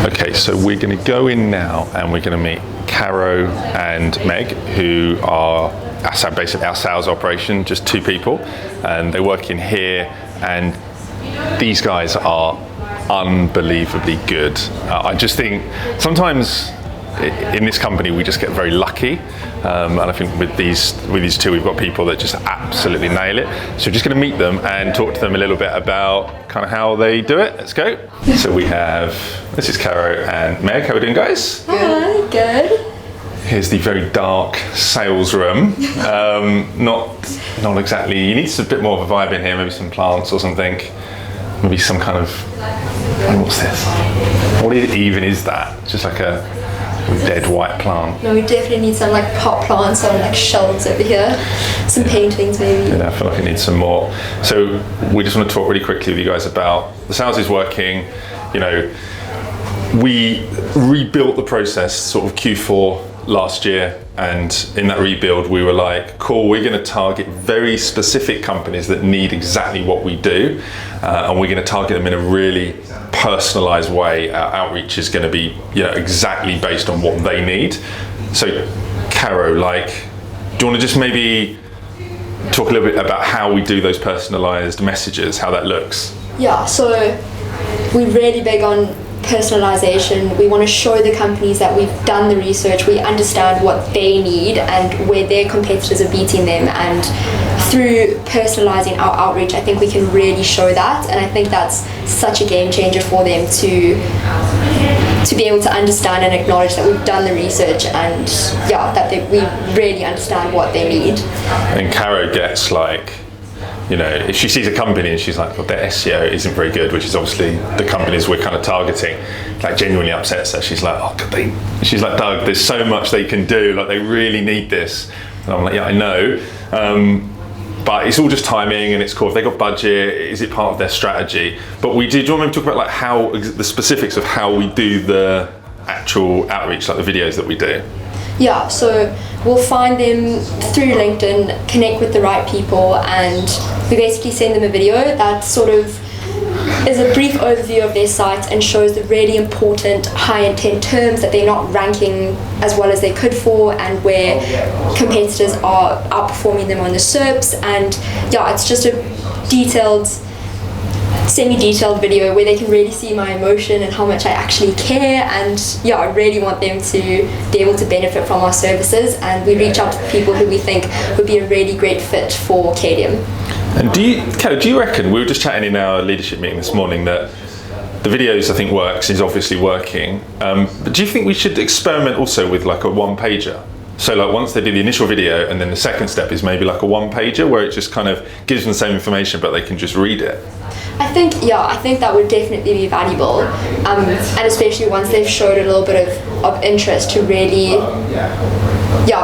Okay, so we're going to go in now and we're going to meet Caro and Meg, who are basically our sales operation, just two people, and they work in here, and these guys are unbelievably good. I just think sometimes in this company we just get very lucky, and I think with these two we've got people that just absolutely nail it. So we're just going to meet them and talk to them a little bit about kind of how they do it. Let's go. So this is Caro and Meg. How are we doing, guys? Hi, good. Here's the very dark sales room. Not exactly. You need a bit more of a vibe in here. Maybe some plants or something. Maybe some kind of, what's this? What even is that? Just like a dead white plant. No, we definitely need some like pot plants on like shelves over here. Some paintings maybe. Yeah, I feel like I need some more. So we just want to talk really quickly with you guys about the sales is working. You know, we rebuilt the process sort of Q4 last year, and in that rebuild we were like, cool, we're going to target very specific companies that need exactly what we do, and we're going to target them in a really personalized way. Our outreach is going to be, you know, exactly based on what they need. So Caro, like, do you want to just maybe talk a little bit about how we do those personalized messages, how that looks? Yeah, so we're really big on personalization. We want to show the companies that we've done the research, we understand what they need and where their competitors are beating them, and through personalizing our outreach I think we can really show that, and I think that's such a game changer for them to be able to understand and acknowledge that we've done the research, and that we really understand what they need. And Caro gets like, you know, if she sees a company and she's like, well, their SEO isn't very good, which is obviously the companies we're kind of targeting, like genuinely upsets her. She's like, she's like, Doug, there's so much they can do, like they really need this. And I'm like, yeah, I know. But it's all just timing, and it's cool. If they got budget, is it part of their strategy? But do you want me to talk about like how, the specifics of how we do the actual outreach, like the videos that we do? Yeah, so we'll find them through LinkedIn, connect with the right people, and we basically send them a video that sort of is a brief overview of their site and shows the really important high intent terms that they're not ranking as well as they could for, and where competitors are outperforming them on the SERPs. And it's just a semi-detailed video where they can really see my emotion and how much I actually care, and I really want them to be able to benefit from our services, and we reach out to people who we think would be a really great fit for KDM. And do you reckon, we were just chatting in our leadership meeting this morning, that the videos I think is obviously working, but do you think we should experiment also with like a one-pager? So like once they do the initial video, and then the second step is maybe like a one-pager where it just kind of gives them the same information but they can just read it? I think that would definitely be valuable, and especially once they've showed a little bit of interest, to really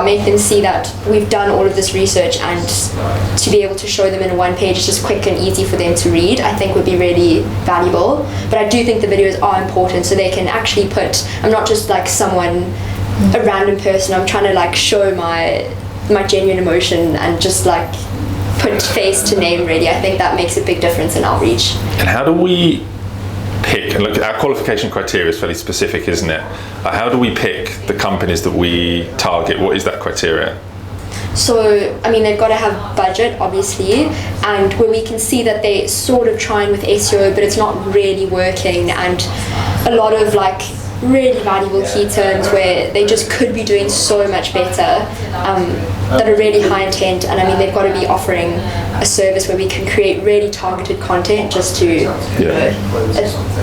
make them see that we've done all of this research, and to be able to show them in a one page, it's just quick and easy for them to read, I think would be really valuable. But I do think the videos are important, so they can actually I'm not just like a random person, I'm trying to like show my genuine emotion and just like put face to name, really. I think that makes a big difference in outreach. And how do we pick, and look, our qualification criteria is fairly specific, isn't it? How do we pick the companies that we target? What is that criteria? So, I mean, they've got to have budget, obviously, and where we can see that they're sort of trying with SEO, but it's not really working, and a lot of like really valuable key terms where they just could be doing so much better, that are really high intent. And I mean, they've got to be offering a service where we can create really targeted content just to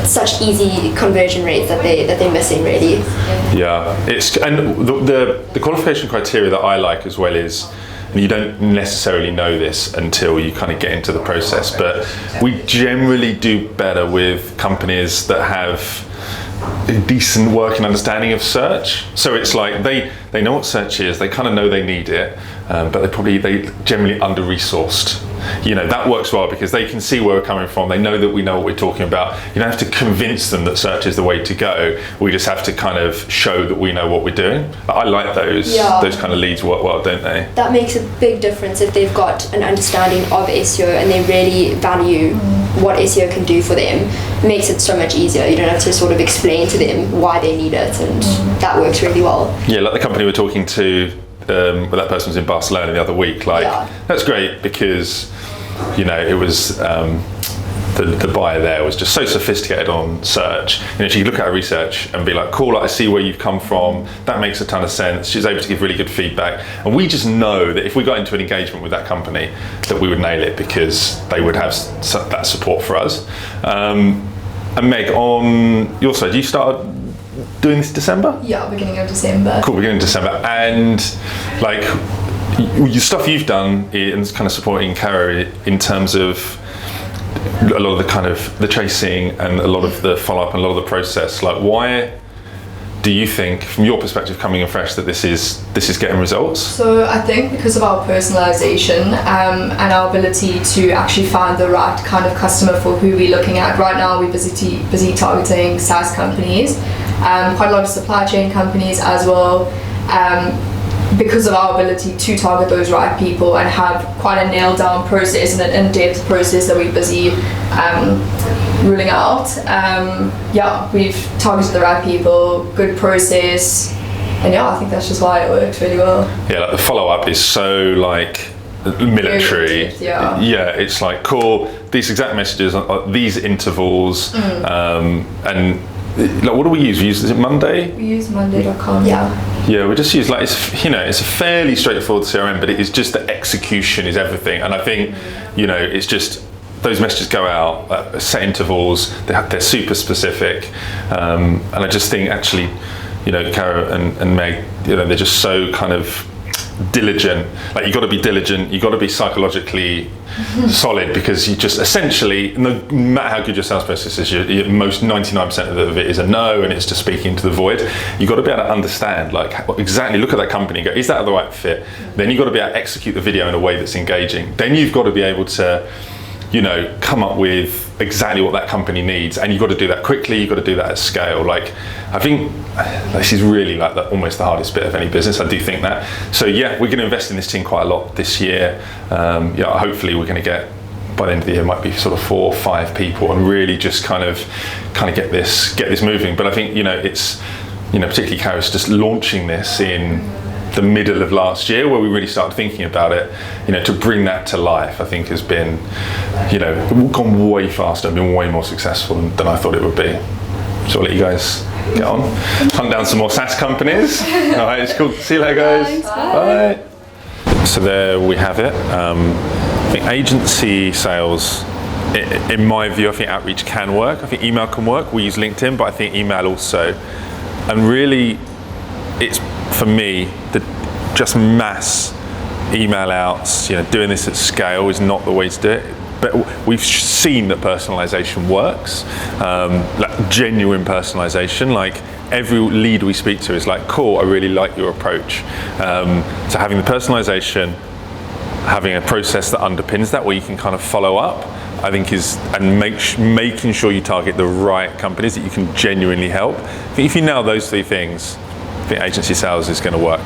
such easy conversion rates that they're missing, really. And the qualification criteria that I like as well is, and you don't necessarily know this until you kind of get into the process, but we generally do better with companies that have a decent working understanding of search. So it's like they know what search is, they kind of know they need it, but they generally under-resourced. that works well because they can see where we're coming from. They know that we know what we're talking about. You don't have to convince them that search is the way to go. We just have to kind of show that we know what we're doing. I like those kind of leads work well, don't they? That makes a big difference if they've got an understanding of SEO and they really value what SEO can do for them. It makes it so much easier. You don't have to sort of explain to them why they need it, and that works really well. Yeah, like the company we're talking to, well, that person was in Barcelona the other week. That's great because, it was the buyer there was just so sophisticated on search. She could look at her research and be like, cool, I see where you've come from. That makes a ton of sense. She's able to give really good feedback. And we just know that if we got into an engagement with that company, that we would nail it because they would have that support for us. And Meg, on your side, you started doing this December? Yeah, beginning of December. Cool, beginning of December. And your stuff you've done in kind of supporting Cara in terms of a lot of the kind of the chasing and a lot of the follow-up and a lot of the process, why do you think, from your perspective coming in fresh, that this is getting results? So I think because of our personalization and our ability to actually find the right kind of customer for who we're looking at. Right now we're busy targeting SaaS companies, quite a lot of supply chain companies as well. Because of our ability to target those right people and have quite a nailed down process and an in-depth process that we're busy ruling out. We've targeted the right people, good process, and I think that's just why it works really well. Yeah, the follow-up is so military. It's cool, these exact messages, these intervals, and what do we use? Is it Monday? We use Monday.com. Yeah, we just use it's a fairly straightforward CRM, but it is just the execution is everything. And I think it's just those messages go out at set intervals. They're super specific, and I just think actually, Cara and Meg, they're just so kind of diligent. You got to be diligent. You got to be psychologically solid because you just essentially, no matter how good your sales process is, most 99% of it is a no, and it's just speaking to the void. You got to be able to understand exactly, look at that company and go, is that the right fit? Then you got to be able to execute the video in a way that's engaging. Then you've got to be able to come up with exactly what that company needs, and you've got to do that quickly. You've got to do that at scale. I think this is really almost the hardest bit of any business. I do think that. So we're going to invest in this team quite a lot this year. Hopefully we're going to get, by the end of the year, might be sort of 4 or 5 people, and really just kind of get this moving. But I think it's particularly Cara's just launching this in the middle of last year, where we really started thinking about it, to bring that to life, I think has been, gone way faster and been way more successful than I thought it would be. So I'll let you guys get on, hunt down some more SaaS companies. All right, it's cool. See you later, guys. Bye. So there we have it. I think agency sales, in my view, I think outreach can work. I think email can work. We use LinkedIn, but I think email also. And really, it's, for me, just mass email outs, doing this at scale is not the way to do it. But we've seen that personalization works, genuine personalization. Every lead we speak to is cool, I really like your approach. So having the personalization, having a process that underpins that, where you can kind of follow up, I think making sure you target the right companies that you can genuinely help. I think if you nail those 3 things, I think agency sales is going to work.